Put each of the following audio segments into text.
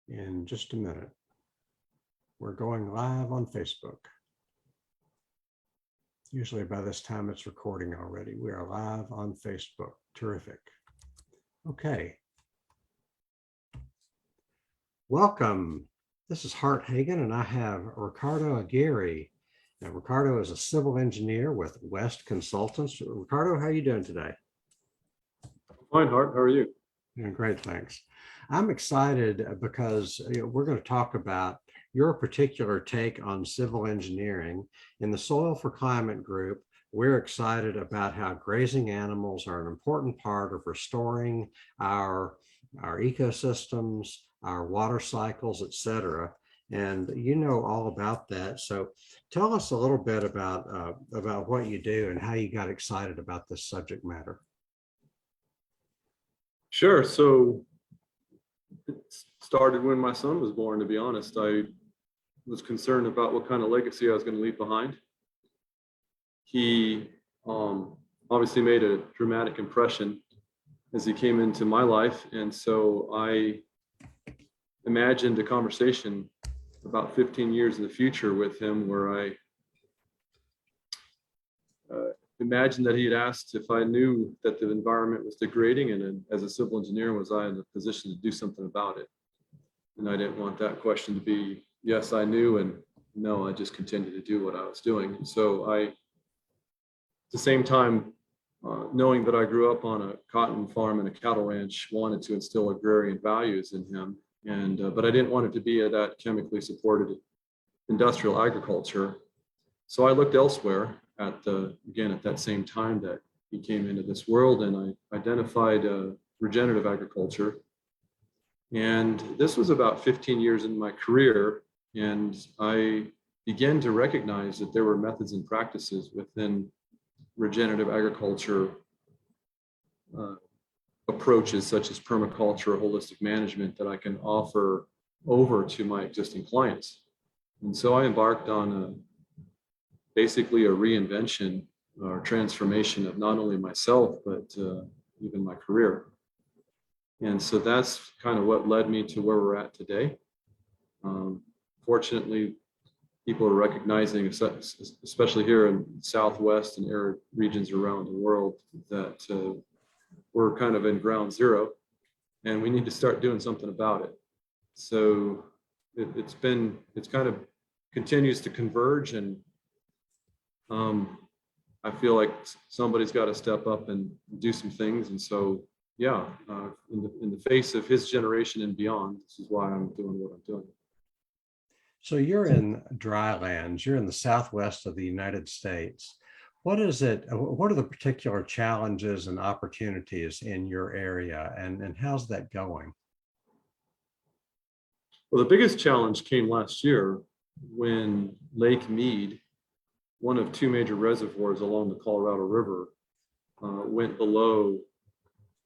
in just a minute. We're going live on Facebook. Usually by this time it's recording already. We are live on Facebook. Terrific. Okay. Welcome. This is Hart Hagen, and I have Ricardo Aguirre. Now, Ricardo is a civil engineer with West Consultants. Ricardo, how are you doing today? Fine, Hart. How are you? Doing great, thanks. I'm excited because we're going to talk about your particular take on civil engineering. In the Soil for Climate group, we're excited about how grazing animals are an important part of restoring our ecosystems, our water cycles, et cetera. And you know all about that. So tell us a little bit about what you do and how you got excited about this subject matter. Sure. So it started when my son was born, to be honest. I was concerned about what kind of legacy I was going to leave behind. He obviously made a dramatic impression as he came into my life. And so I imagined a conversation about 15 years in the future with him where I imagined that he had asked if I knew that the environment was degrading, and as a civil engineer, was I in a position to do something about it? And I didn't want that question to be, yes, I knew, and no, I just continued to do what I was doing. And so I, at the same time, knowing that I grew up on a cotton farm and a cattle ranch, wanted to instill agrarian values in him. And but I didn't want it to be that chemically supported industrial agriculture. So I looked elsewhere at that same time that he came into this world, and I identified regenerative agriculture. And this was about 15 years in my career, and I began to recognize that there were methods and practices within regenerative agriculture approaches such as permaculture or holistic management that I can offer over to my existing clients. And so I embarked on basically a reinvention or transformation of not only myself, but even my career. And so that's kind of what led me to where we're at today. Fortunately, people are recognizing, especially here in Southwest and arid regions around the world, that we're kind of in ground zero and we need to start doing something about it. So it's kind of continues to converge, and I feel like somebody's got to step up and do some things. And so, yeah, in the face of his generation and beyond, this is why I'm doing what I'm doing. So you're in Drylands, you're in the Southwest of the United States. What are the particular challenges and opportunities in your area, and how's that going? Well, the biggest challenge came last year when Lake Mead, one of two major reservoirs along the Colorado River, went below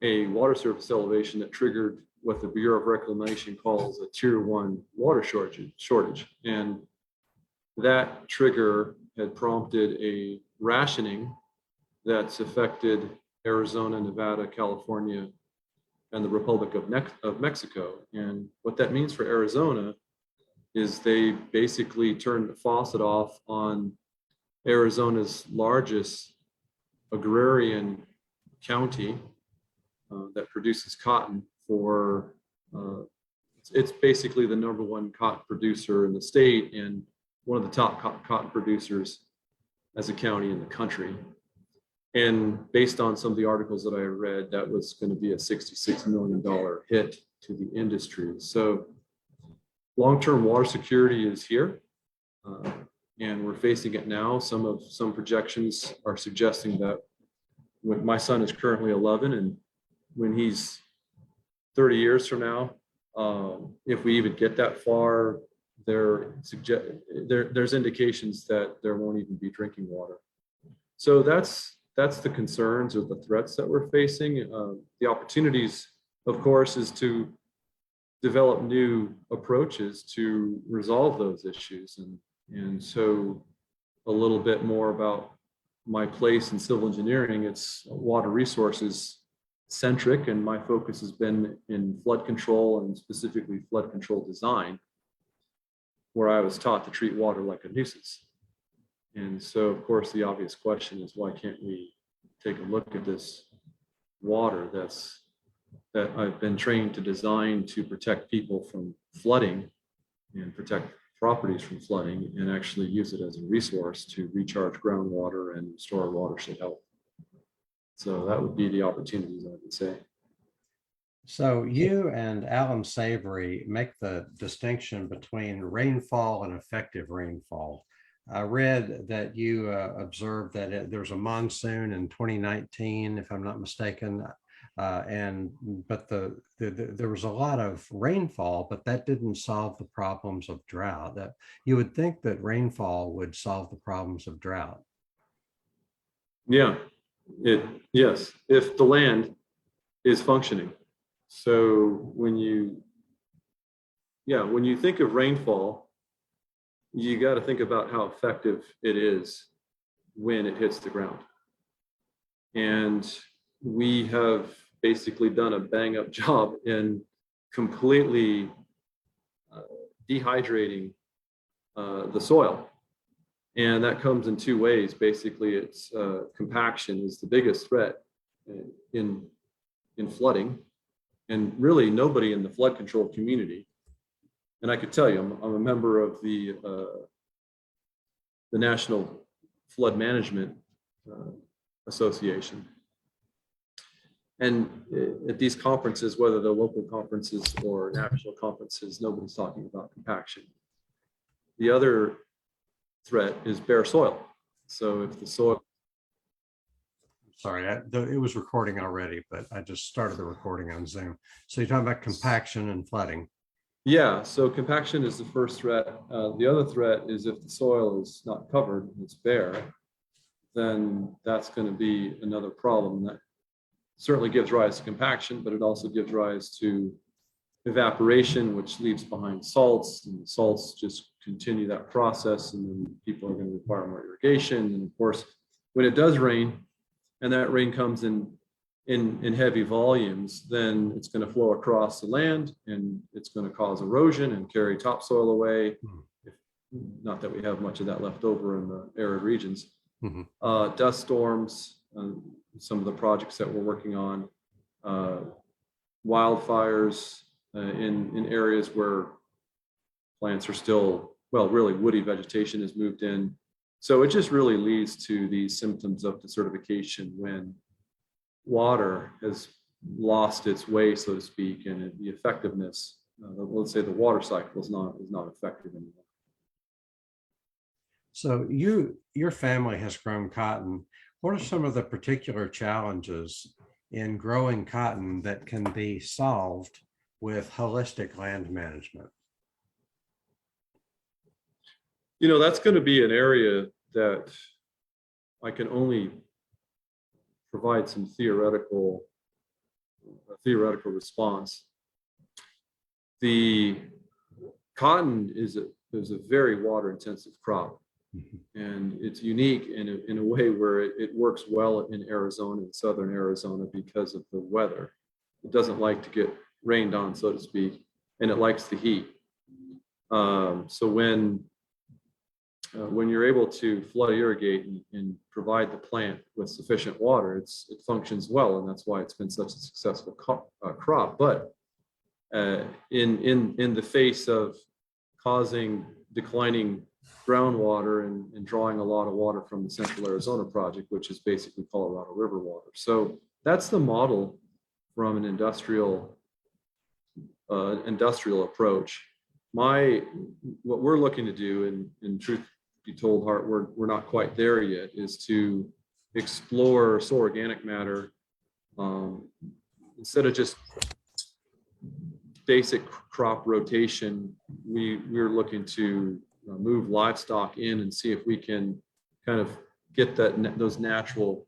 a water surface elevation that triggered what the Bureau of Reclamation calls a Tier 1 water shortage. And that trigger had prompted a rationing that's affected Arizona, Nevada, California, and the Republic of Mexico. And what that means for Arizona is they basically turned the faucet off on Arizona's largest agrarian county that produces cotton for, it's basically the #1 cotton producer in the state and one of the top cotton producers as a county in the country. And based on some of the articles that I read, that was going to be a $66 million hit to the industry. So long-term water security is here, and we're facing it now. Some projections are suggesting that when my son is currently 11, and when he's 30 years from now, if we even get that far, there's indications that there won't even be drinking water. So that's the concerns or the threats that we're facing. The opportunities, of course, is to develop new approaches to resolve those issues. And so a little bit more about my place in civil engineering. It's water resources centric, and my focus has been in flood control and specifically flood control design, where I was taught to treat water like a nuisance. And so, of course, the obvious question is, why can't we take a look at this water that I've been trained to design to protect people from flooding and protect properties from flooding, and actually use it as a resource to recharge groundwater and restore watershed health. So that would be the opportunities, I would say. So you and Alan Savory make the distinction between rainfall and effective rainfall. I read that you observed that there was a monsoon in 2019, if I'm not mistaken, but there was a lot of rainfall, but that didn't solve the problems of drought. That you would think that rainfall would solve the problems of drought. Yeah, yes, if the land is functioning. So when you think of rainfall, you got to think about how effective it is when it hits the ground. And we have basically done a bang up job in completely dehydrating the soil. And that comes in two ways. Basically, it's compaction is the biggest threat in flooding. And really nobody in the flood control community, and I could tell you, I'm a member of the National Flood Management Association. And at these conferences, whether they're local conferences or national conferences, nobody's talking about compaction. The other threat is bare soil. So if the soil... Sorry, it was recording already, but I just started the recording on Zoom. So you're talking about compaction and flooding. Yeah, so compaction is the first threat. The other threat is if the soil is not covered, it's bare, then that's going to be another problem. That certainly gives rise to compaction, but it also gives rise to evaporation, which leaves behind salts, and the salts just continue that process, and then people are going to require more irrigation. And of course, when it does rain, and that rain comes in heavy volumes, then it's going to flow across the land, and it's going to cause erosion and carry topsoil away. Not that we have much of that left over in the arid regions. Dust storms, some of the projects that we're working on, wildfires in areas where plants are still, well, really woody vegetation has moved in. So it just really leads to these symptoms of desertification when water has lost its way, so to speak, and the effectiveness, let's say the water cycle is not effective anymore. So your family has grown cotton. What are some of the particular challenges in growing cotton that can be solved with holistic land management? You know, that's going to be an area that I can only provide some theoretical response. The cotton is a very water intensive crop, and it's unique in a way where it works well in Arizona, in southern Arizona, because of the weather. It doesn't like to get rained on, so to speak, and it likes the heat. So when you're able to flood irrigate and provide the plant with sufficient water, it functions well, and that's why it's been such a successful crop. But in the face of causing declining groundwater and drawing a lot of water from the Central Arizona project, which is basically Colorado River water. So that's the model from an industrial approach. What we're looking to do, in truth be told, Hart, we're not quite there yet, is to explore soil organic matter instead of just basic crop rotation. We're looking to move livestock in and see if we can kind of get those natural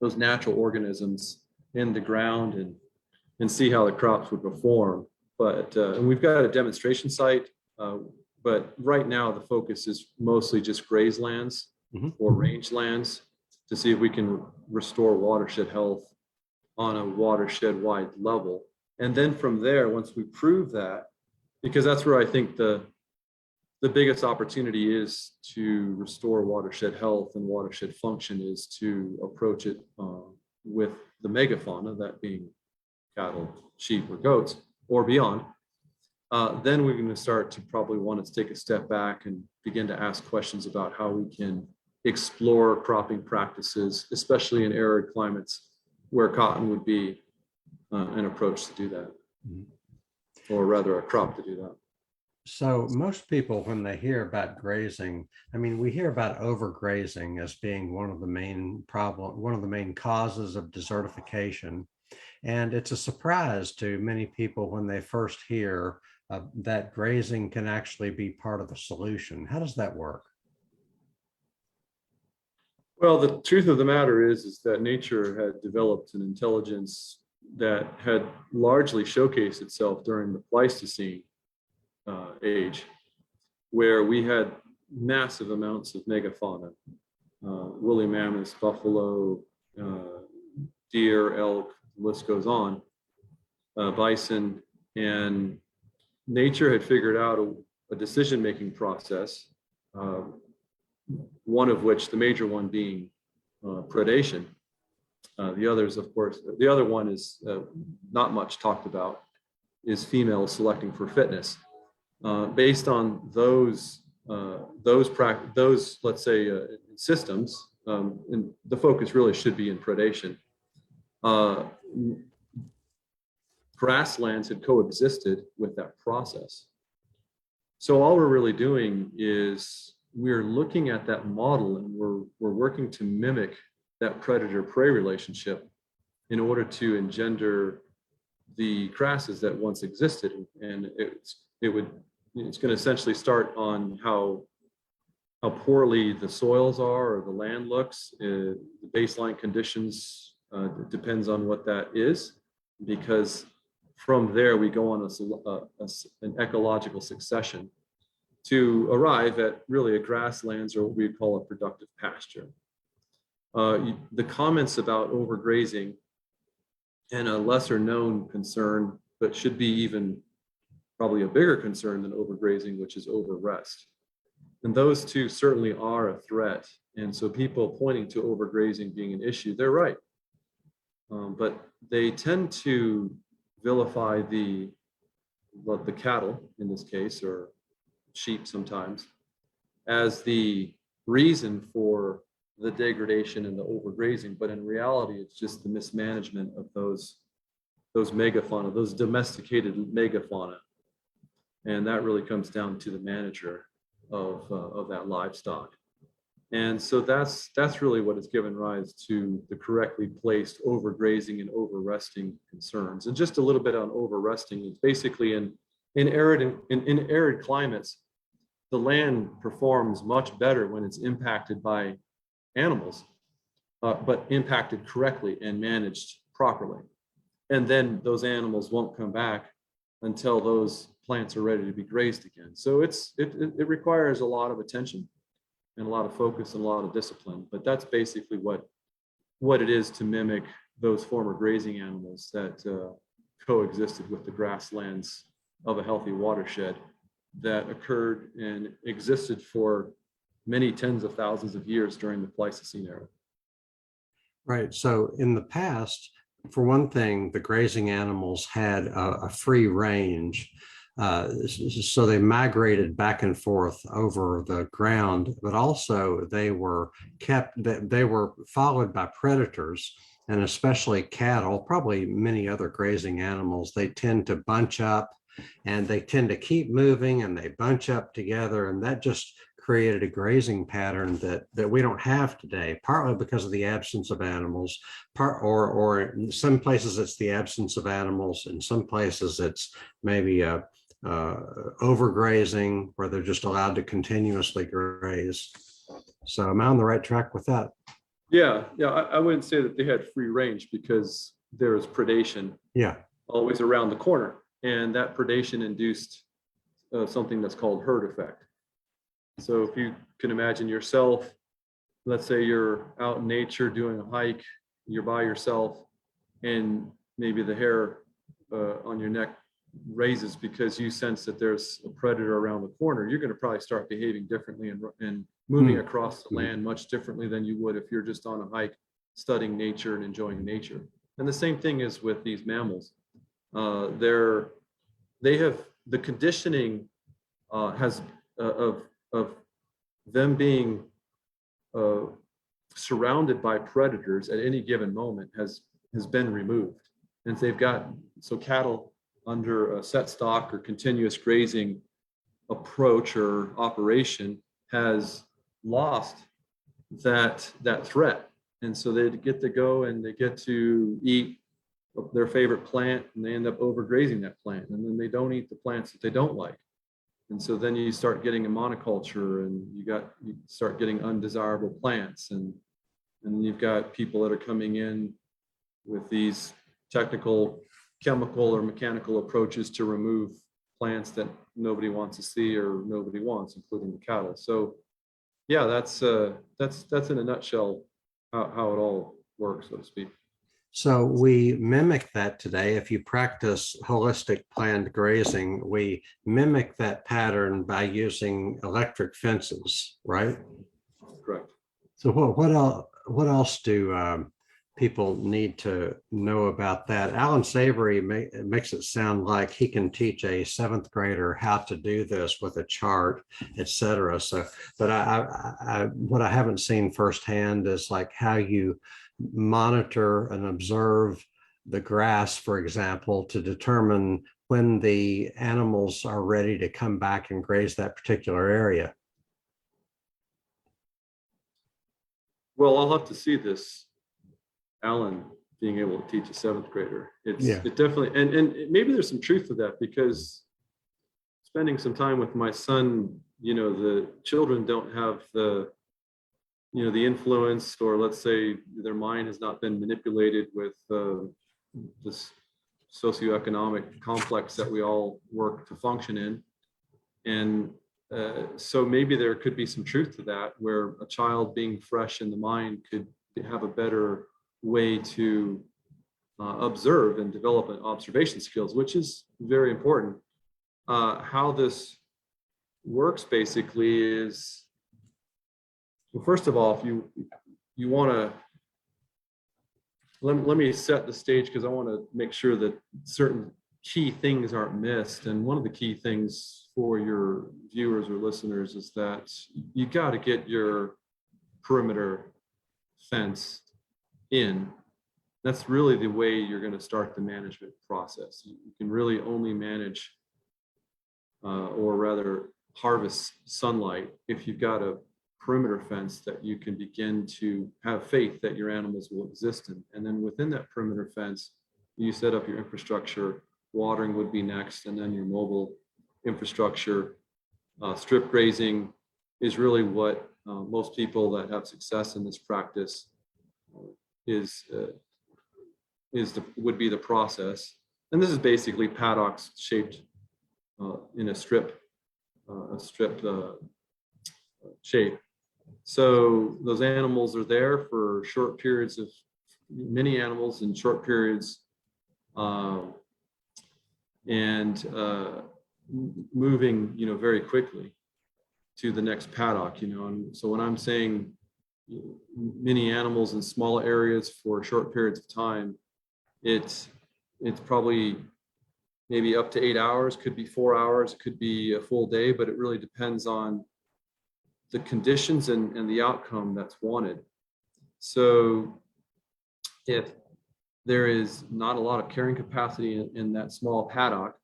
organisms in the ground and see how the crops would perform. But and we've got a demonstration site, but right now the focus is mostly just graze lands or range lands to see if we can restore watershed health on a watershed wide level. And then from there, once we prove that, because that's where I think the biggest opportunity is to restore watershed health and watershed function, is to approach it with the megafauna, that being cattle, sheep, or goats, or beyond. Then we're going to start to probably want to take a step back and begin to ask questions about how we can explore cropping practices, especially in arid climates where cotton would be an approach to do that, or rather a crop to do that. So most people, when they hear about grazing, I mean, we hear about overgrazing as being one of the main causes of desertification. And it's a surprise to many people when they first hear that grazing can actually be part of the solution. How does that work? Well, the truth of the matter is that nature had developed an intelligence that had largely showcased itself during the Pleistocene age, where we had massive amounts of megafauna, woolly mammoths, buffalo, deer, elk, the list goes on, bison, and nature had figured out a decision-making process, one of which, the major one being predation. The others, of course, the other one is not much talked about, is females selecting for fitness. Based on those, let's say, systems, and the focus really should be in predation. Grasslands had coexisted with that process. So all we're really doing is we're looking at that model, and we're working to mimic that predator-prey relationship in order to engender the grasses that once existed. And it's going to essentially start on how poorly the soils are or the land looks. The baseline conditions depends on what that is, because from there we go on an ecological succession to arrive at really a grasslands, or what we call a productive pasture. The comments about overgrazing, and a lesser known concern, but should be even probably a bigger concern than overgrazing, which is overrest. And those two certainly are a threat. And so people pointing to overgrazing being an issue, they're right. But they tend to vilify the cattle, in this case, or sheep sometimes, as the reason for the degradation and the overgrazing. But in reality, it's just the mismanagement of those megafauna, those domesticated megafauna. And that really comes down to the manager of that livestock. And so that's really what has given rise to the correctly placed overgrazing and overresting concerns. And just a little bit on overresting, it's basically in arid climates, the land performs much better when it's impacted by animals, but impacted correctly and managed properly. And then those animals won't come back until those plants are ready to be grazed again. So it requires a lot of attention and a lot of focus and a lot of discipline. But that's basically what it is to mimic those former grazing animals that coexisted with the grasslands of a healthy watershed that occurred and existed for many tens of thousands of years during the Pleistocene era. Right. So in the past, for one thing, the grazing animals had a free range. So they migrated back and forth over the ground, but also they were followed by predators, and especially cattle, probably many other grazing animals. They tend to bunch up, and they tend to keep moving, and they bunch up together, and that just created a grazing pattern that we don't have today, partly because of the absence of animals, or in some places it's the absence of animals, in some places it's maybe overgrazing, where they're just allowed to continuously graze. So am I on the right track with that? Yeah, I wouldn't say that they had free range, because there is predation always around the corner, and that predation induced something that's called herd effect. So if you can imagine yourself, let's say you're out in nature doing a hike, you're by yourself, and maybe the hair on your neck raises because you sense that there's a predator around the corner, you're going to probably start behaving differently and moving across the land much differently than you would if you're just on a hike studying nature and enjoying nature. And the same thing is with these mammals. They have the conditioning has of them being surrounded by predators at any given moment has been removed. And they've got, so cattle under a set stock or continuous grazing approach or operation has lost that threat. And so they get to go and they get to eat their favorite plant, and they end up overgrazing that plant, and then they don't eat the plants that they don't like. And so then you start getting a monoculture, and you start getting undesirable plants, and you've got people that are coming in with these technical, chemical or mechanical approaches to remove plants that nobody wants to see or nobody wants, including the cattle. So yeah, that's in a nutshell how it all works, so to speak. So we mimic that today. If you practice holistic planned grazing, we mimic that pattern by using electric fences, right? Correct. So what else do people need to know about that? Alan Savory makes it sound like he can teach a 7th grader how to do this with a chart, etc. So, but what I haven't seen firsthand is like how you monitor and observe the grass, for example, to determine when the animals are ready to come back and graze that particular area. Well, I'll have to see this, Alan being able to teach a 7th grader. It definitely, and maybe there's some truth to that, because spending some time with my son, the children don't have the influence, or let's say their mind has not been manipulated with this socioeconomic complex that we all work to function in. And so maybe there could be some truth to that, where a child being fresh in the mind could have a better way to observe and develop an observation skills, which is very important. How this works basically is, well, first of all, if you want to, let me set the stage, because I want to make sure that certain key things aren't missed. And one of the key things for your viewers or listeners is that you got to get your perimeter fence in. That's really the way you're going to start the management process. You can really only manage, or rather harvest sunlight, if you've got a perimeter fence that you can begin to have faith that your animals will exist in. And then within that perimeter fence, you set up your infrastructure. Watering would be next, and then your mobile infrastructure. Strip grazing is really what most people that have success in this practice would be the process. And this is basically paddocks shaped in a strip shape. So those animals are there for short periods of, many animals in short periods, and moving, very quickly to the next paddock, And so when I'm saying many animals in small areas for short periods of time, it's probably maybe up to 8 hours, could be 4 hours, it could be a full day, but it really depends on the conditions and the outcome that's wanted. So if there is not a lot of carrying capacity in that small paddock,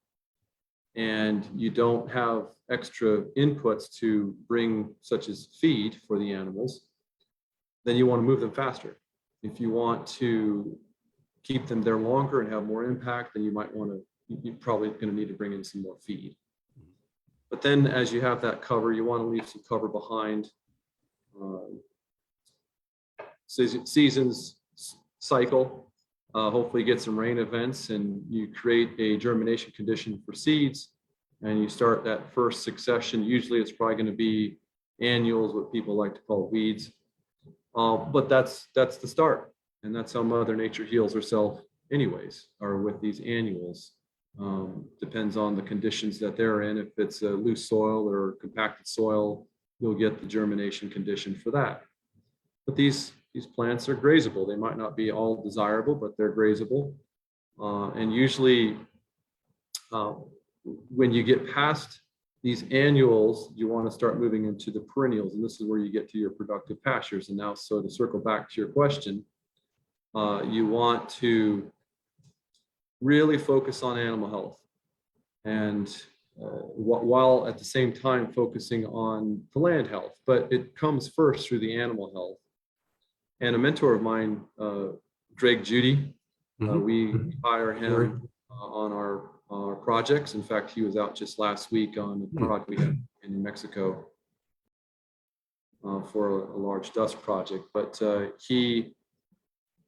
and you don't have extra inputs to bring, such as feed for the animals, then you want to move them faster. If you want to keep them there longer and have more impact, then you're probably going to need to bring in some more feed. But then as you have that cover, you want to leave some cover behind. Seasons cycle, hopefully get some rain events, and you create a germination condition for seeds, and you start that first succession. Usually it's probably going to be annuals, what people like to call weeds. But that's the start, and that's how Mother Nature heals herself anyways, or with these annuals. Depends on the conditions that they're in. If it's a loose soil or compacted soil, you'll get the germination condition for that. But these plants are grazable. They might not be all desirable, but they're grazable. And usually when you get past these annuals, you want to start moving into the perennials. And this is where you get to your productive pastures. And now, so to circle back to your question, you want to really focus on animal health. And while at the same time focusing on the land health, but it comes first through the animal health. And a mentor of mine, Greg Judy, we hire him on our projects. In fact, he was out just last week on a project we had in New Mexico for a large dust project. But he's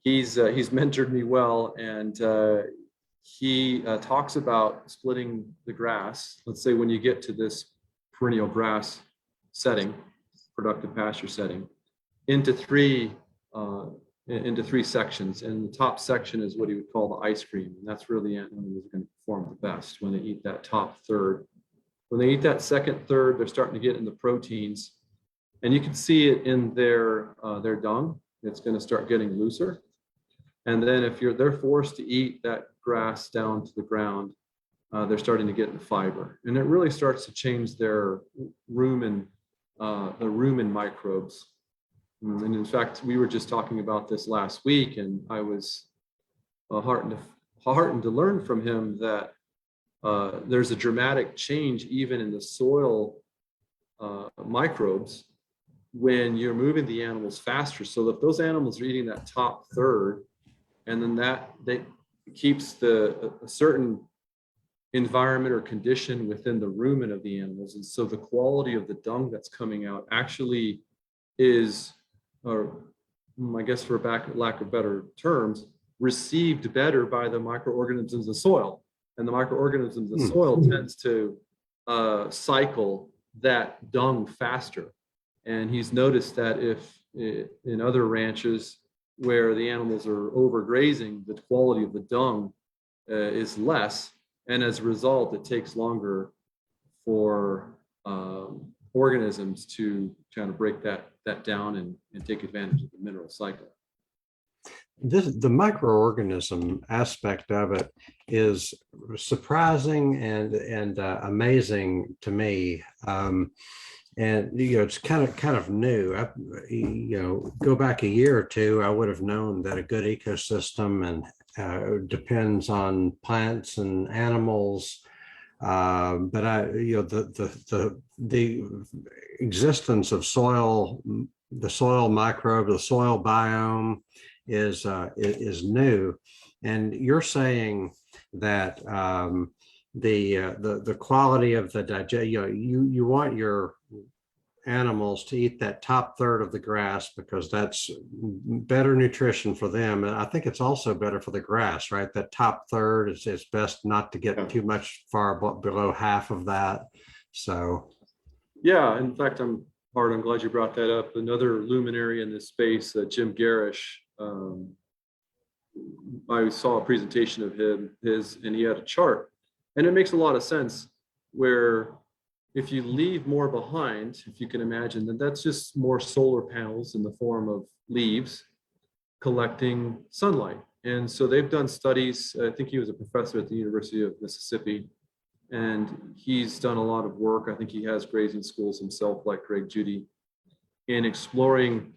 mentored me well, and he talks about splitting the grass. Let's say when you get to this perennial grass setting, productive pasture setting, into three sections. And the top section is what he would call the ice cream. And that's where the animals are going to perform the best, when they eat that top third. When they eat that second third, they're starting to get in the proteins. And you can see it in their dung. It's going to start getting looser. And then if they're forced to eat that grass down to the ground, they're starting to get in fiber. And it really starts to change their rumen microbes. And in fact, we were just talking about this last week, and I was heartened to learn from him that there's a dramatic change even in the soil microbes when you're moving the animals faster. So if those animals are eating that top third, and then that keeps a certain environment or condition within the rumen of the animals, and so the quality of the dung that's coming out actually is, or I guess for lack of better terms, received better by the microorganisms of soil. And the microorganisms of soil tends to cycle that dung faster. And he's noticed that if in other ranches where the animals are overgrazing, the quality of the dung is less. And as a result, it takes longer for organisms to kind of break that down and take advantage of the mineral cycle. The microorganism aspect of it is surprising and amazing to me. And it's kind of new. Go back a year or two, I would have known that a good ecosystem and depends on plants and animals. But the existence of soil, the soil microbe, the soil biome is new. And you're saying that the quality of the you want your animals to eat that top third of the grass because that's better nutrition for them. And I think it's also better for the grass, right? That top third is best not to get too much far below half of that. So yeah, in fact, I'm glad you brought that up. Another luminary in this space, Jim Garish. I saw a presentation of his, and he had a chart, and it makes a lot of sense where if you leave more behind, if you can imagine, then that's just more solar panels in the form of leaves collecting sunlight. And so they've done studies. I think he was a professor at the University of Mississippi, and he's done a lot of work. I think he has grazing schools himself, like Greg Judy, in exploring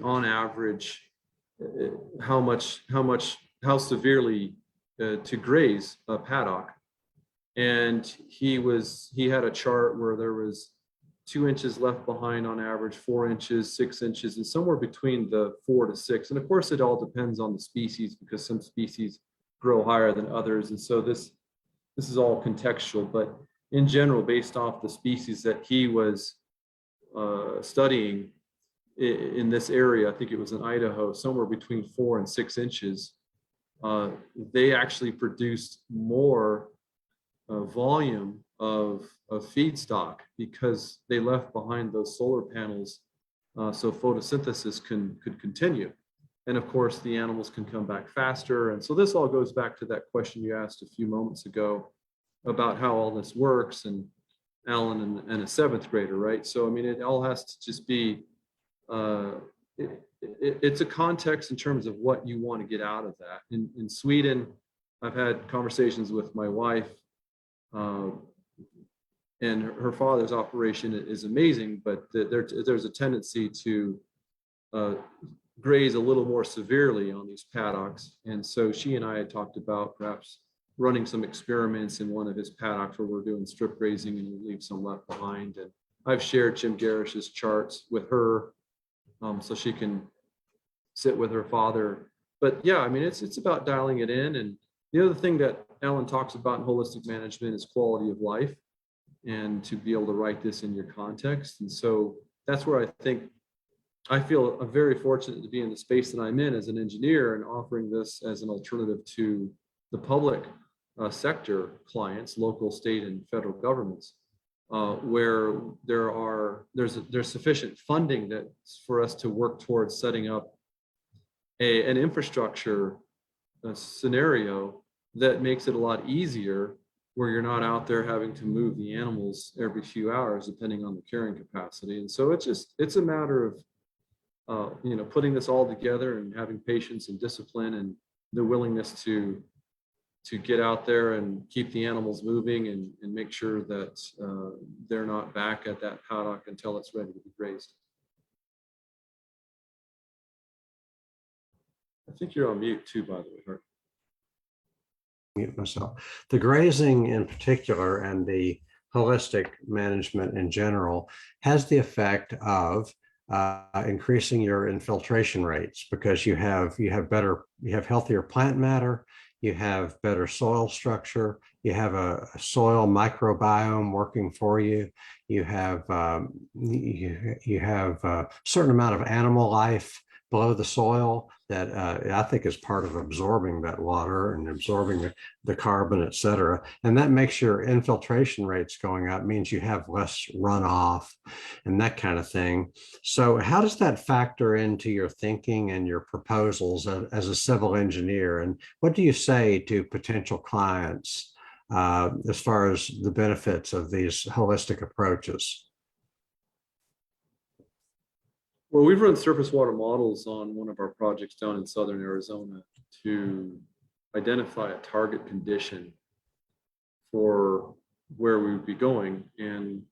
on average, how severely to graze a paddock. And he had a chart where there was 2 inches left behind on average, 4 inches, 6 inches, and somewhere between the 4 to 6. And of course, it all depends on the species, because some species grow higher than others. And so this is all contextual, but in general, based off the species that he was studying in this area, I think it was in Idaho, somewhere between 4 and 6 inches, they actually produced more volume of feedstock because they left behind those solar panels, so photosynthesis could continue. And of course, the animals can come back faster. And so this all goes back to that question you asked a few moments ago about how all this works, and Alan and a seventh grader, right? So, I mean, it all has to just be, it's a context in terms of what you want to get out of that. In Sweden, I've had conversations with my wife, and her father's operation is amazing, but there's a tendency to graze a little more severely on these paddocks. And so she and I had talked about perhaps running some experiments in one of his paddocks where we're doing strip grazing and we leave some left behind. And I've shared Jim Garish's charts with her, so she can sit with her father. But yeah, I mean, it's about dialing it in. And the other thing that Alan talks about in holistic management is quality of life, and to be able to write this in your context. And so that's where I feel very fortunate to be in the space that I'm in as an engineer and offering this as an alternative to the public sector clients, local, state, and federal governments, where there's sufficient funding that for us to work towards setting up an infrastructure scenario that makes it a lot easier, where you're not out there having to move the animals every few hours, depending on the carrying capacity. And so it's a matter of putting this all together and having patience and discipline and the willingness to get out there and keep the animals moving and make sure that they're not back at that paddock until it's ready to be grazed. I think you're on mute too, by the way, Hart. Mute myself. The grazing in particular and the holistic management in general has the effect of increasing your infiltration rates, because you have healthier plant matter, you have better soil structure, you have a soil microbiome working for you, you have a certain amount of animal life below the soil that I think is part of absorbing that water and absorbing the carbon, et cetera. And that makes your infiltration rates going up, means you have less runoff and that kind of thing. So how does that factor into your thinking and your proposals as a civil engineer? And what do you say to potential clients as far as the benefits of these holistic approaches? Well, we've run surface water models on one of our projects down in southern Arizona to identify a target condition for where we would be going. And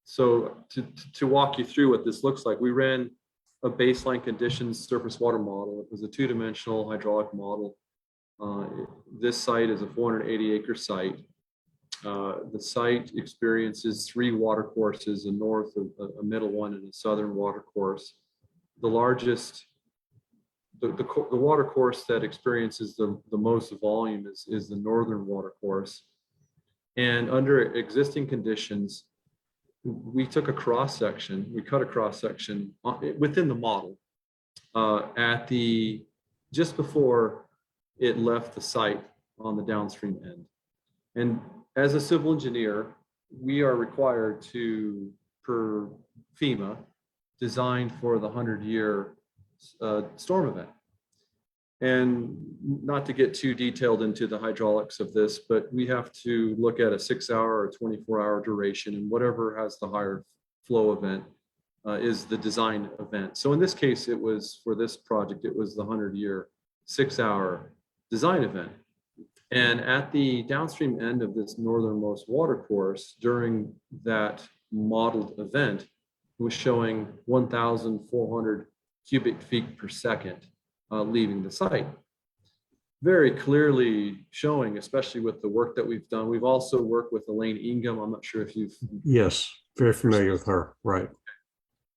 so to walk you through what this looks like, we ran a baseline conditions surface water model. It was a two-dimensional hydraulic model. This site is a 480-acre site. The site experiences 3 water courses, a north, a middle one, and a southern water course. The largest, the water course that experiences the most volume is the northern water course. And under existing conditions, we took a cross section, we cut a cross section within the model just before it left the site on the downstream end. And as a civil engineer, we are required to, per FEMA, design for the 100-year storm event. And not to get too detailed into the hydraulics of this, but we have to look at a 6-hour or 24-hour duration, and whatever has the higher flow event is the design event. So in this case, it was, for this project, it was the 100-year 6-hour design event. And at the downstream end of this northernmost water course, during that modeled event, it was showing 1,400 cubic feet per second leaving the site. Very clearly showing, especially with the work that we've done. We've also worked with Elaine Ingham. I'm not sure if you've... Yes, very familiar with her, right.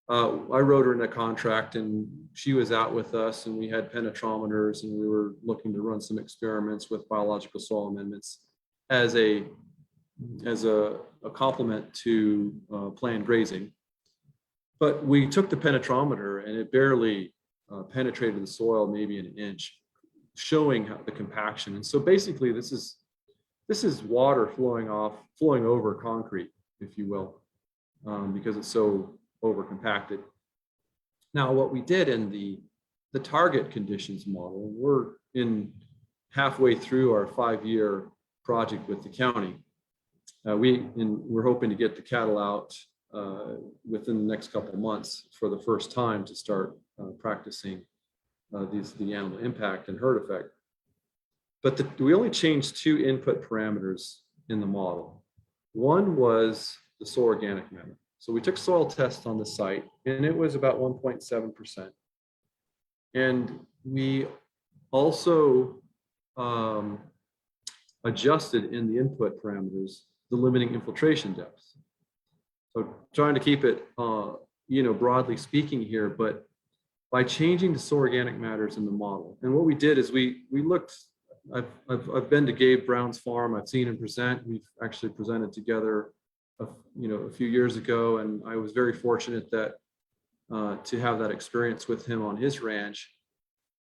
I wrote her in a contract, and she was out with us, and we had penetrometers, and we were looking to run some experiments with biological soil amendments as a complement to planned grazing. But we took the penetrometer, and it barely penetrated the soil, maybe an inch, showing how the compaction. And so basically, this is water flowing over concrete, if you will, because it's so over compacted. Now, what we did in the the target conditions model. We're in halfway through our 5-year project with the county. We're hoping to get the cattle out within the next couple of months for the first time to start practicing the animal impact and herd effect. But we only changed 2 input parameters in the model. One was the soil organic matter. So we took soil tests on the site, and it was about 1.7%. And we also adjusted in the input parameters the limiting infiltration depths. So trying to keep it, broadly speaking here, but by changing the soil organic matters in the model, and what we did is we looked. I've been to Gabe Brown's farm. I've seen him present. We've actually presented together, a few years ago, and I was very fortunate that to have that experience with him on his ranch.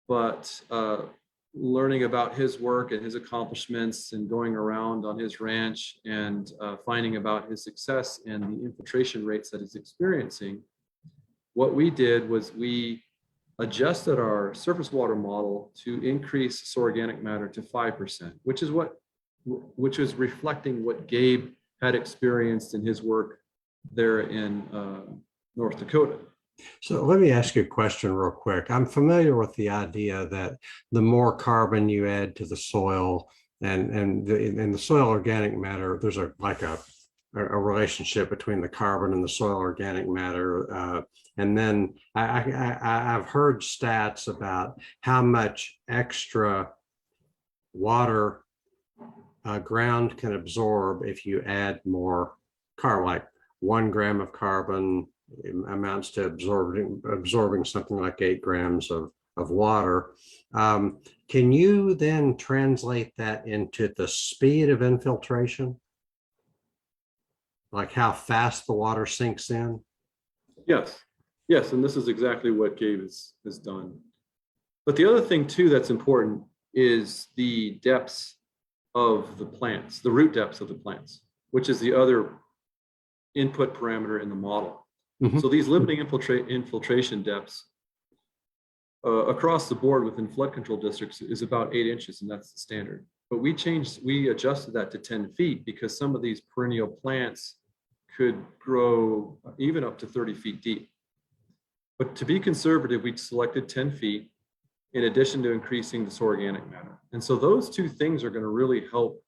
But learning about his work and his accomplishments and going around on his ranch and finding about his success and the infiltration rates that he's experiencing, what we did was we adjusted our surface water model to increase soil organic matter to 5%, which is reflecting what Gabe had experienced in his work there in North Dakota. So let me ask you a question real quick. I'm familiar with the idea that the more carbon you add to the soil and the soil organic matter, there's a relationship between the carbon and the soil organic matter. And then I've heard stats about how much extra water ground can absorb if you add more carbon, like 1 gram of carbon amounts to absorbing something like 8 grams of water. Can you then translate that into the speed of infiltration? Like how fast the water sinks in? Yes, and this is exactly what Gabe has done. But the other thing too that's important is the depths of the plants, the root depths of the plants, which is the other input parameter in the model. Mm-hmm. So these limiting infiltration depths across the board within flood control districts is about 8 inches, and that's the standard. But we adjusted that to 10 feet because some of these perennial plants could grow even up to 30 feet deep. But to be conservative, we selected 10 feet in addition to increasing the soil organic matter. And so those 2 things are going to really help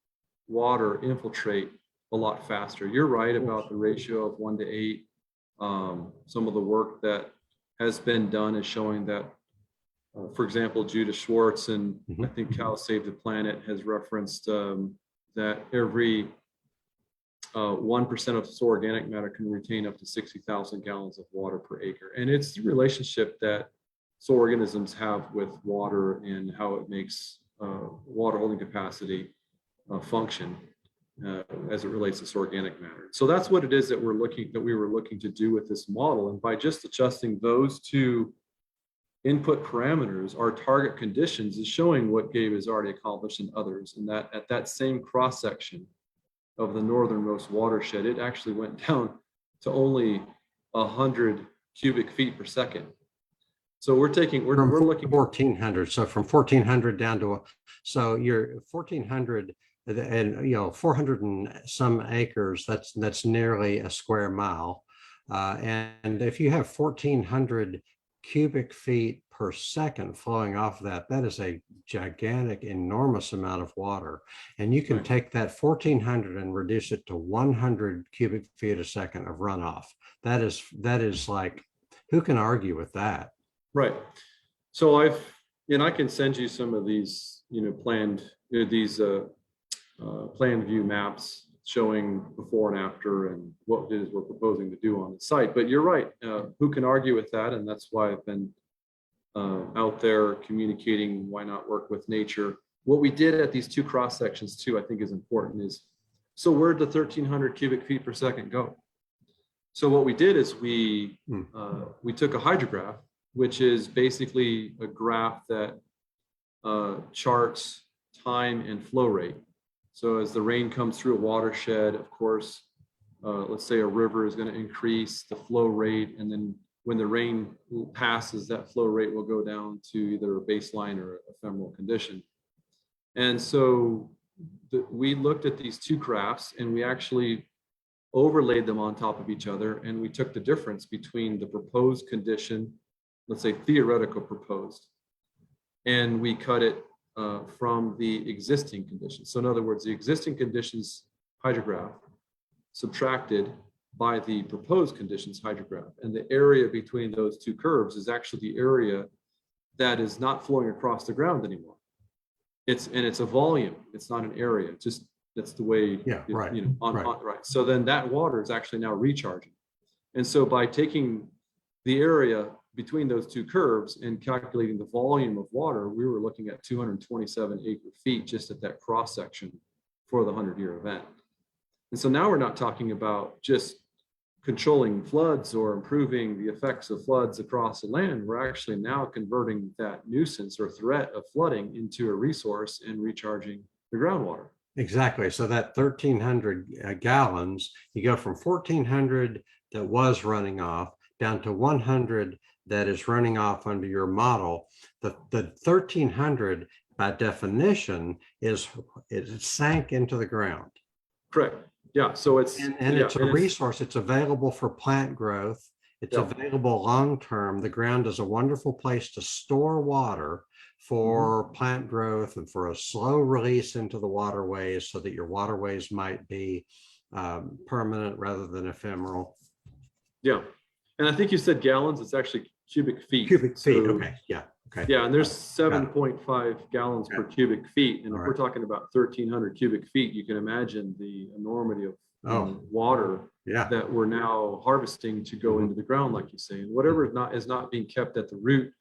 water infiltrate a lot faster. You're right about the ratio of 1 to 8. Some of the work that has been done is showing that, for example, Judith Schwartz and I think Cows Save the Planet has referenced that every 1% of soil organic matter can retain up to 60,000 gallons of water per acre. And it's the relationship that soil organisms have with water and how it makes water holding capacity function as it relates to soil organic matter. So that's what it is that we were looking to do with this model. And by just adjusting those 2 input parameters, our target conditions is showing what Gabe has already accomplished in others. And that at that same cross section of the northernmost watershed, it actually went down to only 100 cubic feet per second. So we're looking 1,400. So from 1,400 down to so you're 1,400 and 400 and some acres. That's nearly a square mile. And if you have 1,400 cubic feet per second flowing off of that is a gigantic, enormous amount of water. And you can take that 1,400 and reduce it to 100 cubic feet a second of runoff. That is like, who can argue with that? Right. So I can send you some of these, planned view maps showing before and after and what it is we're proposing to do on the site. But you're right. Who can argue with that? And that's why I've been out there communicating why not work with nature. What we did at these 2 cross sections too, I think is important is, so where'd the 1,300 cubic feet per second go? So what we did is we took a hydrograph, which is basically a graph that charts time and flow rate. So as the rain comes through a watershed, of course, let's say a river is going to increase the flow rate, and then when the rain passes, that flow rate will go down to either a baseline or ephemeral condition. And so we looked at these two graphs and we actually overlaid them on top of each other, and we took the difference between the proposed condition, let's say theoretical proposed, and we cut it from the existing conditions. So in other words, the existing conditions hydrograph subtracted by the proposed conditions hydrograph, and the area between those two curves is actually the area that is not flowing across the ground anymore. It's a volume, it's not an area. Just that's the way, right. You know, right. So then that water is actually now recharging. And so by taking the area between those two curves and calculating the volume of water, we were looking at 227 acre feet just at that cross section for the 100-year event. And so now we're not talking about just controlling floods or improving the effects of floods across the land. We're actually now converting that nuisance or threat of flooding into a resource and recharging the groundwater. Exactly. So that 1,300 gallons, you go from 1,400 that was running off down to 100 that is running off under your model. The 1,300 by definition is it sank into the ground. Correct. Yeah. So it's it's a resource. It's available for plant growth. It's available long term. The ground is a wonderful place to store water for plant growth and for a slow release into the waterways, so that your waterways might be permanent rather than ephemeral. Yeah. And I think you said gallons. It's actually cubic feet. Cubic feet. Okay. Yeah. Okay. Yeah. And there's 7.5 gallons per cubic feet. And if we're talking about 1,300 cubic feet, you can imagine the enormity of water that we're now harvesting to go into the ground, like you say. And whatever is not being kept at the root,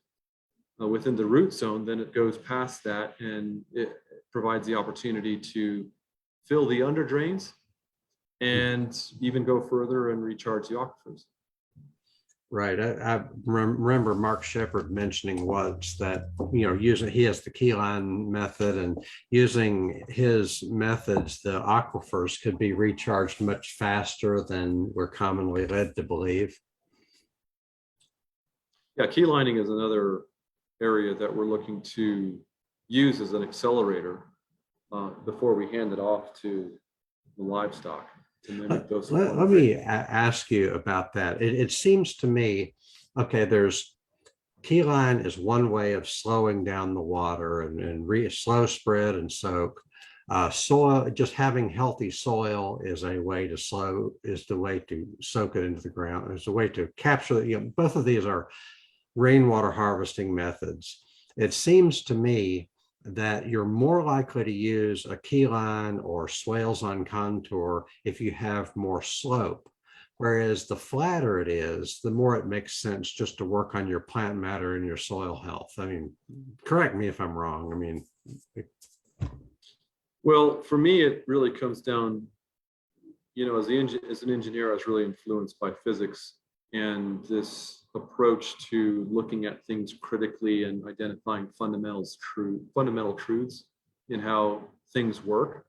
within the root zone, then it goes past that and it provides the opportunity to fill the under drains and even go further and recharge the aquifers. Right. I remember Mark Shepard mentioning once that, he has the Keyline method, and using his methods, the aquifers could be recharged much faster than we're commonly led to believe. Yeah, keylining is another area that we're looking to use as an accelerator before we hand it off to the livestock. Let me ask you about that. It seems to me, okay, there's Keyline is one way of slowing down the water and slow spread and soak. Soil, just having healthy soil is the way to soak it into the ground. It's a way to capture it. Both of these are rainwater harvesting methods. It seems to me that you're more likely to use a keyline or swales on contour if you have more slope. Whereas the flatter it is, the more it makes sense just to work on your plant matter and your soil health. I mean, correct me if I'm wrong. Well, for me, it really comes down, as an engineer, I was really influenced by physics and this approach to looking at things critically and identifying fundamental truths in how things work.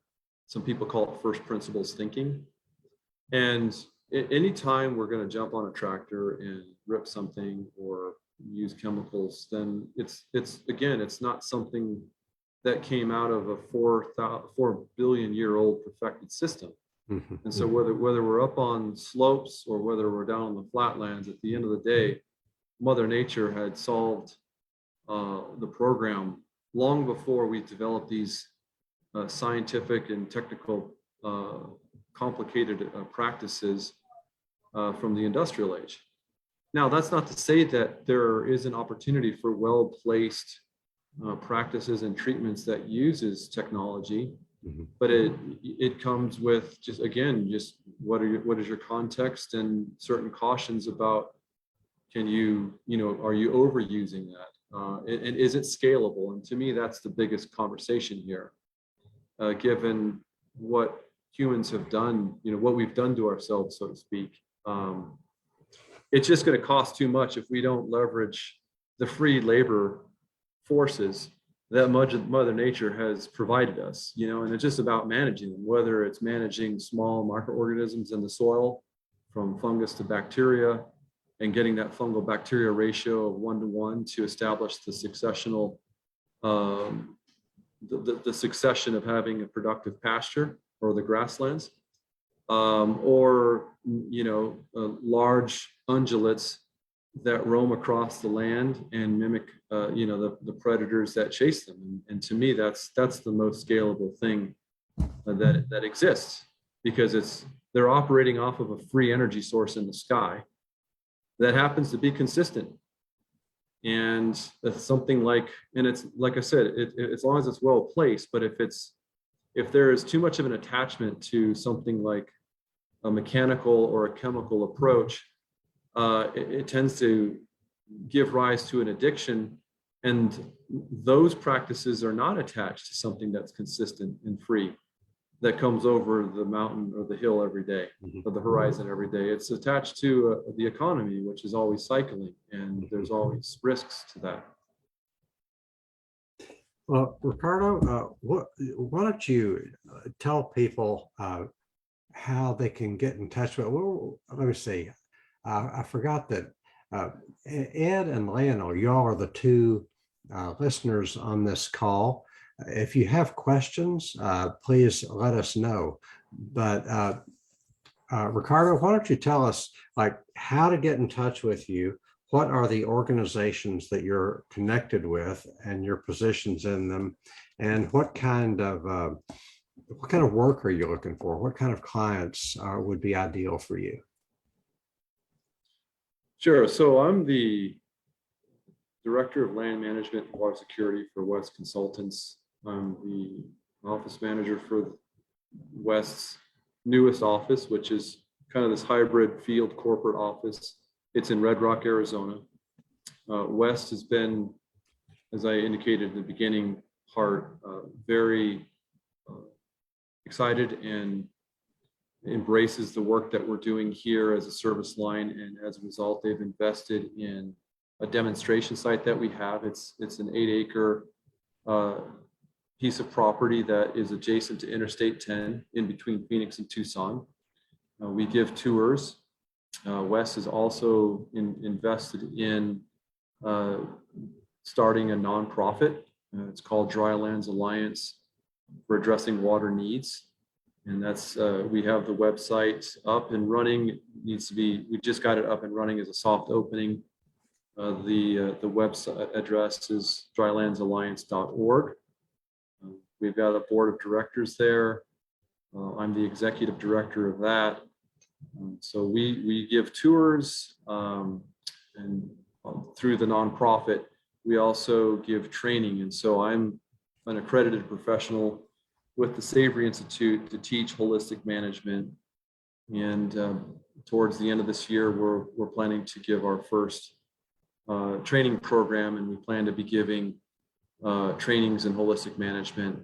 Some people call it first principles thinking. And anytime we're going to jump on a tractor and rip something or use chemicals, then it's not something that came out of a 4 billion year old perfected system. And so whether we're up on slopes or whether we're down on the flatlands, at the end of the day, Mother Nature had solved the program long before we developed these scientific and technical complicated practices from the industrial age. Now, that's not to say that there is an opportunity for well-placed practices and treatments that uses technology. But it comes with just what is your context and certain cautions about are you overusing that and is it scalable? And to me, that's the biggest conversation here, given what humans have done, what we've done to ourselves, so to speak. It's just going to cost too much if we don't leverage the free labor forces that Mother Nature has provided us, and it's just about managing them, whether it's managing small microorganisms in the soil, from fungus to bacteria, and getting that fungal bacteria ratio of 1 to 1 to establish the successional, the succession of having a productive pasture or the grasslands, or, large ungulates that roam across the land and mimic, the predators that chase them. And to me, that's the most scalable thing that exists, because they're operating off of a free energy source in the sky that happens to be consistent. And that's something like, and it's like I said, as long as it's well placed, but if there is too much of an attachment to something like a mechanical or a chemical approach, it tends to give rise to an addiction. And those practices are not attached to something that's consistent and free, that comes over the mountain or the hill every day, or the horizon every day. It's attached to the economy, which is always cycling, and there's always risks to that. Well, Ricardo, why don't you tell people how they can get in touch with? Well, let me see. I forgot that Ed and Lionel, y'all are the two listeners on this call. If you have questions, please let us know. But Ricardo, why don't you tell us how to get in touch with you? What are the organizations that you're connected with and your positions in them? And what kind of work are you looking for? What kind of clients would be ideal for you? Sure. So I'm the Director of Land Management and Water Security for West Consultants. I'm the office manager for West's newest office, which is kind of this hybrid field corporate office. It's in Red Rock, Arizona. West has been, as I indicated in the beginning part, very excited and embraces the work that we're doing here as a service line. And as a result, they've invested in a demonstration site that we have. It's an 8-acre piece of property that is adjacent to Interstate 10 in between Phoenix and Tucson. We give tours. Wes has also invested in starting a nonprofit. It's called Drylands Alliance for Addressing Water Needs. And that's, we have the website up and running. We just got it up and running as a soft opening. The website address is drylandsalliance.org. We've got a board of directors there. I'm the executive director of that. So we give tours, and through the nonprofit, we also give training. And so I'm an accredited professional with the Savory Institute to teach holistic management. And towards the end of this year, we're planning to give our first training program, and we plan to be giving trainings in holistic management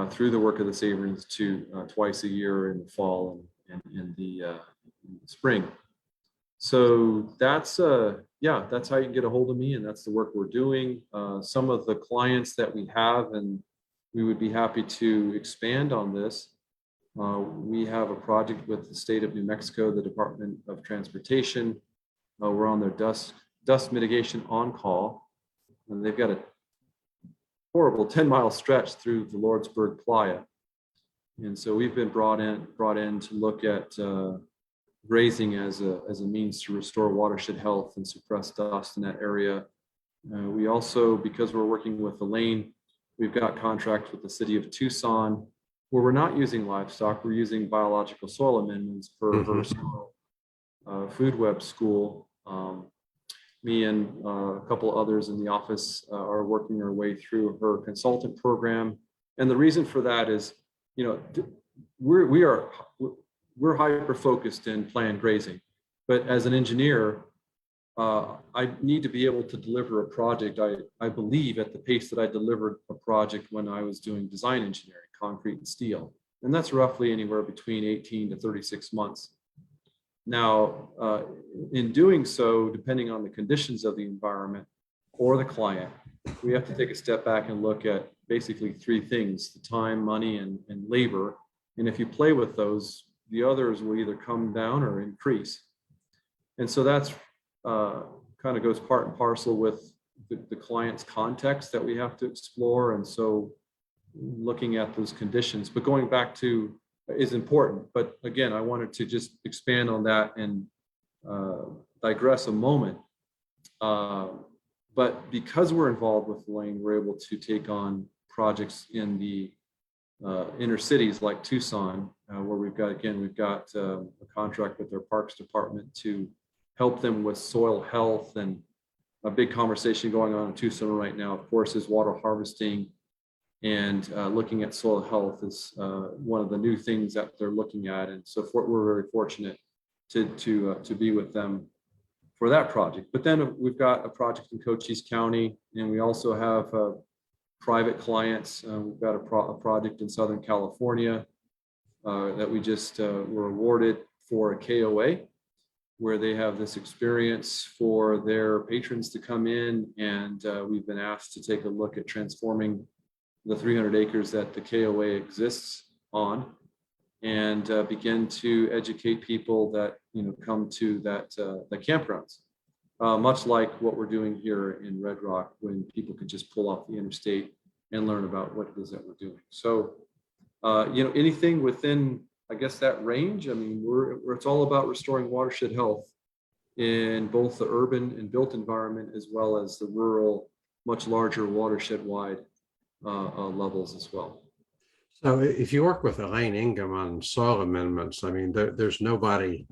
through the work of the Savory Institute twice a year in the fall and in the spring. So that's how you can get a hold of me, and that's the work we're doing. Some of the clients that we have, and we would be happy to expand on this. We have a project with the state of New Mexico, the Department of Transportation. We're on their dust mitigation on call, and they've got a horrible 10-mile stretch through the Lordsburg Playa. And so we've been brought in to look at grazing as a means to restore watershed health and suppress dust in that area. We also, because we're working with Elaine, we've got contracts with the city of Tucson, where we're not using livestock, we're using biological soil amendments for her food web school. Me and a couple others in the office are working our way through her consultant program. And the reason for that is, we're hyper focused in planned grazing, but as an engineer, I need to be able to deliver a project, I believe, at the pace that I delivered a project when I was doing design engineering, concrete and steel. And that's roughly anywhere between 18 to 36 months. Now, in doing so, depending on the conditions of the environment or the client, we have to take a step back and look at basically three things: the time, money, and labor. And if you play with those, the others will either come down or increase. And so that's kind of goes part and parcel with the client's context that we have to explore. And so looking at those conditions, but going back to is important. But again, I wanted to just expand on that and digress a moment. But because we're involved with Lane, we're able to take on projects in the inner cities like Tucson, where we've got a contract with their Parks Department to help them with soil health. And a big conversation going on in Tucson right now, of course, is water harvesting, and looking at soil health is one of the new things that they're looking at. And so we're very fortunate to be with them for that project. But then we've got a project in Cochise County, and we also have private clients. We've got a project in Southern California that we just were awarded for a KOA, where they have this experience for their patrons to come in, and we've been asked to take a look at transforming the 300 acres that the KOA exists on, and begin to educate people that come to the campgrounds, much like what we're doing here in Red Rock, when people could just pull off the interstate and learn about what it is that we're doing. So anything within, I guess, that range. I mean, it's all about restoring watershed health in both the urban and built environment, as well as the rural, much larger watershed wide levels as well. So if you work with Elaine Ingham on soil amendments, I mean, there's nobody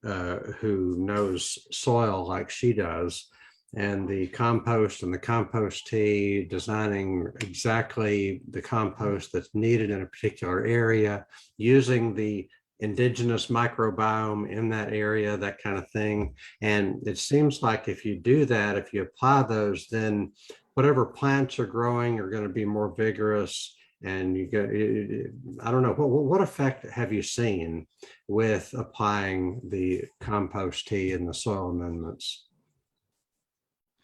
who knows soil like she does, and the compost and the compost tea, designing exactly the compost that's needed in a particular area, using the indigenous microbiome in that area, that kind of thing. And it seems like if you do that, if you apply those, then whatever plants are growing are going to be more vigorous. And you get, I don't know, what effect have you seen with applying the compost tea and the soil amendments?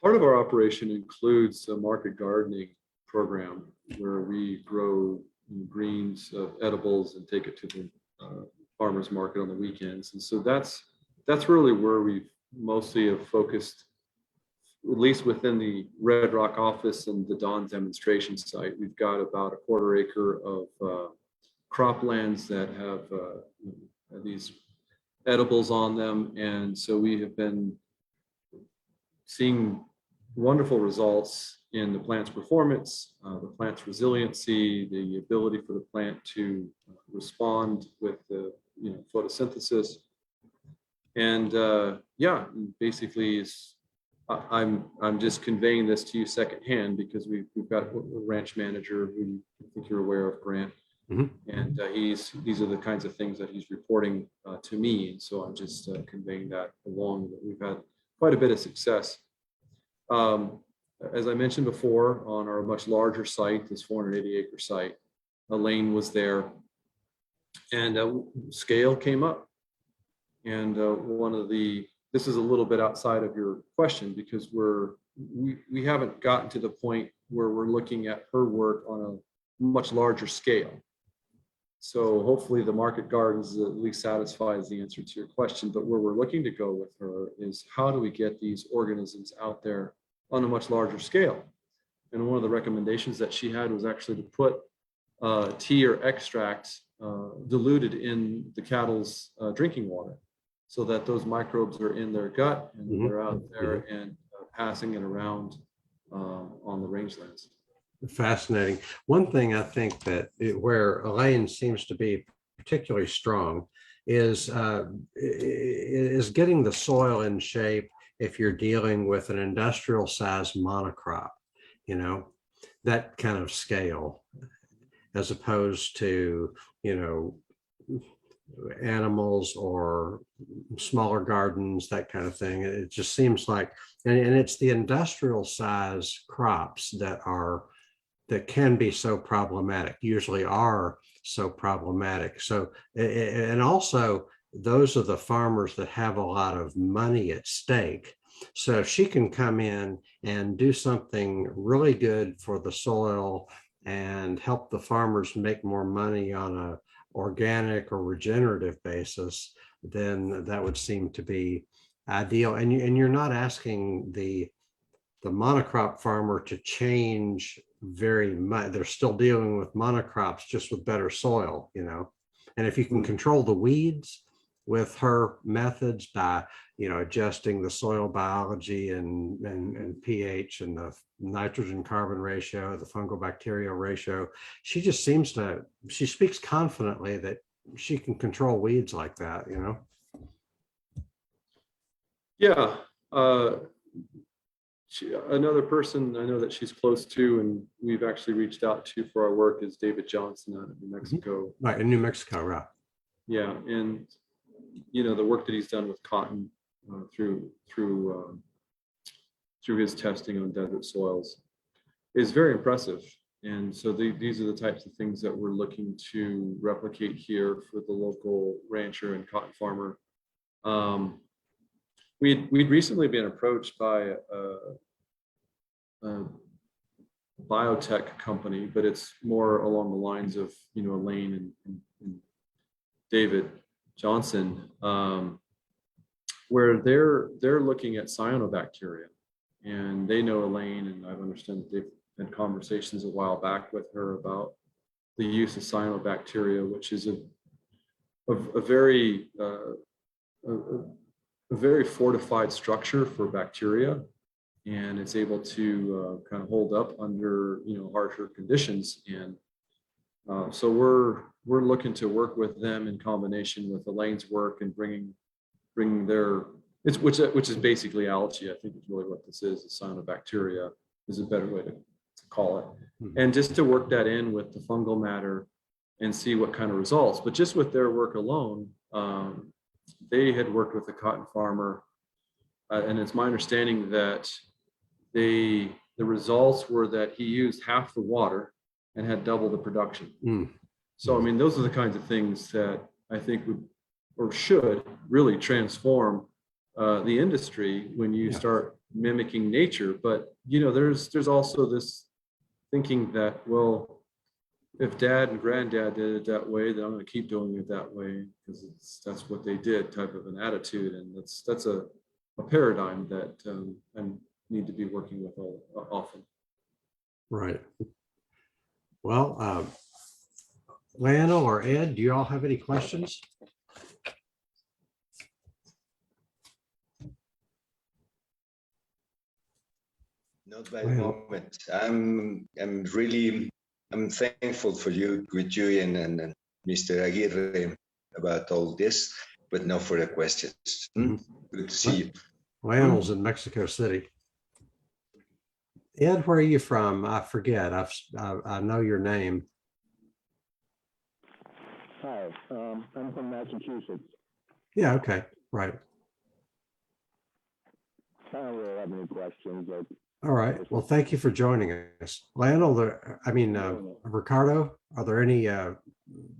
Part of our operation includes a market gardening program where we grow greens, edibles, and take it to the farmers market on the weekends. And so that's really where we mostly have focused, at least within the Red Rock office and the DAAWN demonstration site. We've got about a 1/4 acre of croplands that have these edibles on them. And so we have been seeing wonderful results in the plant's performance, the plant's resiliency, the ability for the plant to respond with the photosynthesis. And basically I'm just conveying this to you secondhand, because we've got a ranch manager who I think you're aware of, Grant. Mm-hmm. And these are the kinds of things that he's reporting to me. And so I'm just conveying that along. We've had quite a bit of success. As I mentioned before, on our much larger site, this 480-acre site, Elaine was there, and scale came up. And this is a little bit outside of your question, because we haven't gotten to the point where we're looking at her work on a much larger scale. So hopefully the market gardens at least satisfies the answer to your question. But where we're looking to go with her is, how do we get these organisms out there on a much larger scale? And one of the recommendations that she had was actually to put tea or extract diluted in the cattle's drinking water, so that those microbes are in their gut and mm-hmm. they're out there and passing it around on the rangelands. Fascinating. One thing I think that where Elaine seems to be particularly strong is getting the soil in shape if you're dealing with an industrial size monocrop, that kind of scale, as opposed to, animals or smaller gardens, that kind of thing. It just seems like, and it's the industrial size crops that can be so problematic, usually are so problematic. So, and also those are the farmers that have a lot of money at stake. So if she can come in and do something really good for the soil and help the farmers make more money on a organic or regenerative basis, then that would seem to be ideal. And you're not asking the monocrop farmer to change very much. They're still dealing with monocrops, just with better soil, you know. And if you can control the weeds with her methods by, you know, adjusting the soil biology and pH and the nitrogen carbon ratio, the fungal bacterial ratio, she just seems to, she speaks confidently that she can control weeds like that, you know. Yeah. Another person I know that she's close to and we've actually reached out to for our work is David Johnson out of New Mexico. Right, in New Mexico, right. Yeah, and you know, the work that he's done with cotton through his testing on desert soils is very impressive. And so these are the types of things that we're looking to replicate here for the local rancher and cotton farmer. We'd recently been approached by a biotech company, but it's more along the lines of, you know, Elaine and David Johnson, where they're looking at cyanobacteria, and they know Elaine, and I've understood that they've had conversations a while back with her about the use of cyanobacteria, which is a very fortified structure for bacteria, and it's able to kind of hold up under, you know, harsher conditions. And so we're looking to work with them in combination with Elaine's work and bringing their which is basically algae. I think is really what this is. Cyanobacteria is a better way to call it, and just to work that in with the fungal matter and see what kind of results. But just with their work alone, they had worked with a cotton farmer, and it's my understanding that the results were that he used half the water and had double the production. So I mean, those are the kinds of things that I think would or should really transform the industry when you start mimicking nature. But you know, there's also this thinking that, well, if dad and granddad did it that way, then I'm going to keep doing it that way because that's what they did, type of an attitude. And that's a paradigm that I need to be working with often. Right. Well, Lionel or Ed, do you all have any questions? Not by the moment. I'm thankful for you with Julian and Mr. Aguirre about all this, but no further questions. Good to see you. Lionel's in Mexico City. Ed, where are you from? I forget. I know your name. Hi, I'm from Massachusetts. Yeah. Okay. Right. I don't really have any questions. All right. Well, thank you for joining us, Lionel. Ricardo, are there any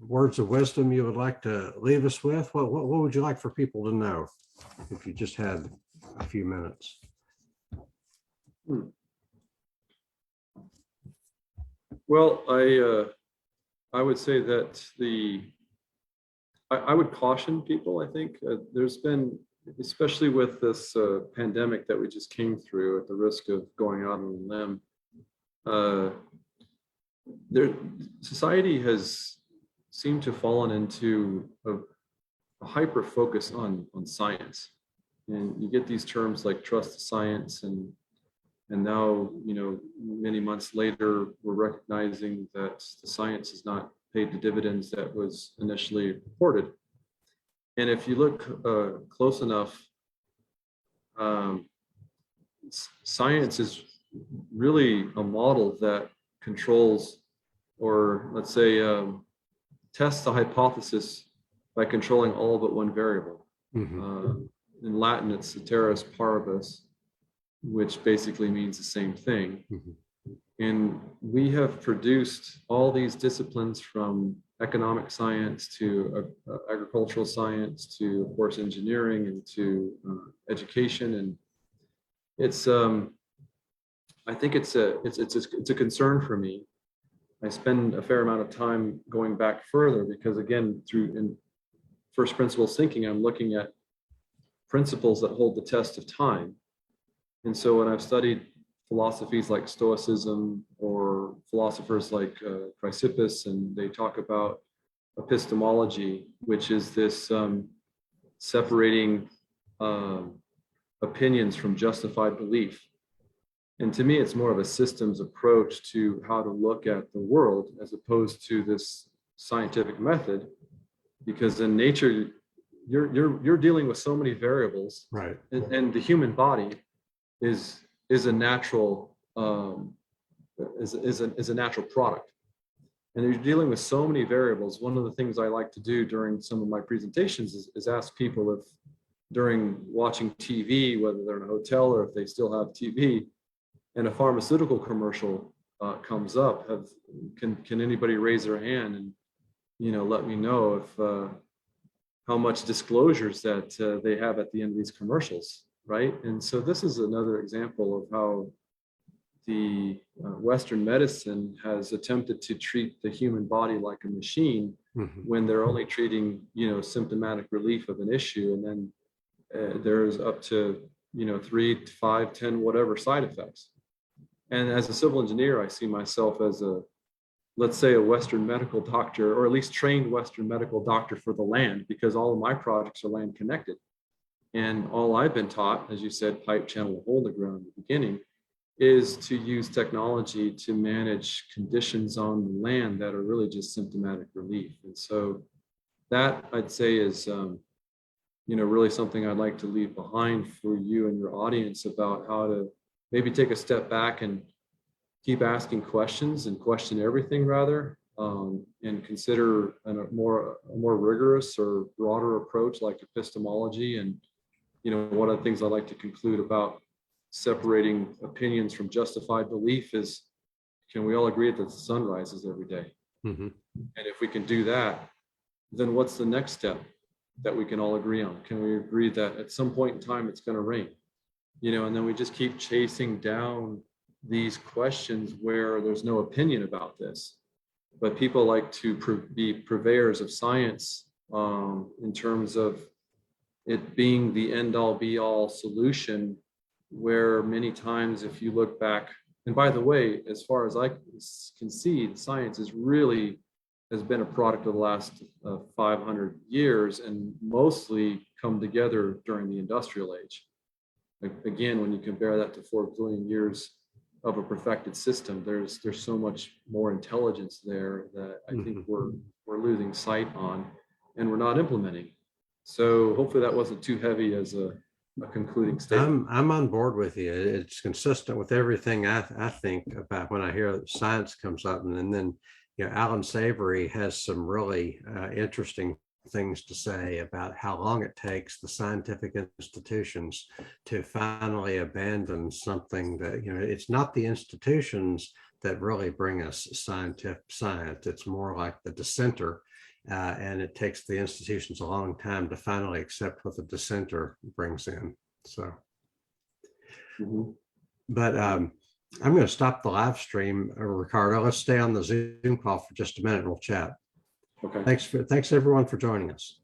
words of wisdom you would like to leave us with? What would you like for people to know if you just had a few minutes? Well, I would say that I would caution people. I think there's been, especially with this pandemic that we just came through, at the risk of going out on a limb, society has seemed to fallen into a hyper focus on science, and you get these terms like trust the science, and now, you know, many months later, we're recognizing that the science has not paid the dividends that was initially reported. And if you look close enough, science is really a model that controls, or let's say, tests the hypothesis by controlling all but one variable. In Latin, it's ceteris paribus, which basically means the same thing. And we have produced all these disciplines, from economic science to agricultural science to, of course, engineering, and to education. And it's I think it's a concern for me. I spend a fair amount of time going back further because, again, in first principles thinking, I'm looking at principles that hold the test of time. And so when I've studied philosophies like Stoicism or philosophers like Chrysippus, and they talk about epistemology, which is this separating opinions from justified belief. And to me, it's more of a systems approach to how to look at the world as opposed to this scientific method, because in nature, you're dealing with so many variables, Right. and the human body is a natural is a natural product, and you're dealing with so many variables. One of the things I like to do during some of my presentations is ask people if during watching TV, whether they're in a hotel or if they still have TV, and a pharmaceutical commercial comes up, can anybody raise their hand and let me know if how much disclosures that they have at the end of these commercials, right? And so this is another example of how the Western medicine has attempted to treat the human body like a machine when they're only treating, symptomatic relief of an issue, and then there's up to 3 to 5, 10, whatever side effects. And as a civil engineer, I see myself as let's say a Western medical doctor, or at least trained Western medical doctor for the land, because all of my projects are land connected. And all I've been taught, as you said, pipe, channel, hole in the ground at the beginning, is to use technology to manage conditions on the land that are really just symptomatic relief. And so that, I'd say, is really something I'd like to leave behind for you and your audience about how to maybe take a step back and keep asking questions and question everything rather, and consider a more rigorous or broader approach like epistemology. And one of the things I like to conclude about separating opinions from justified belief is, can we all agree that the sun rises every day? And if we can do that, then what's the next step that we can all agree on? Can we agree that at some point in time it's going to rain? And then we just keep chasing down these questions where there's no opinion about this, but people like to be purveyors of science in terms of it being the end-all be-all solution, where many times if you look back, and by the way, as far as I can see, science has been a product of the last 500 years, and mostly come together during the industrial age. Again, when you compare that to 4 billion years of a perfected system, there's so much more intelligence there that I think we're losing sight on, and we're not implementing. So hopefully that wasn't too heavy as a concluding statement. I'm on board with you. It's consistent with everything I think about when I hear that science comes up, and then Alan Savory has some really interesting things to say about how long it takes the scientific institutions to finally abandon something that, it's not the institutions that really bring us science. It's more like the dissenter, and it takes the institutions a long time to finally accept what the dissenter brings in. So, but I'm going to stop the live stream, Ricardo. Let's stay on the Zoom call for just a minute and we'll chat. Okay. Thanks everyone for joining us.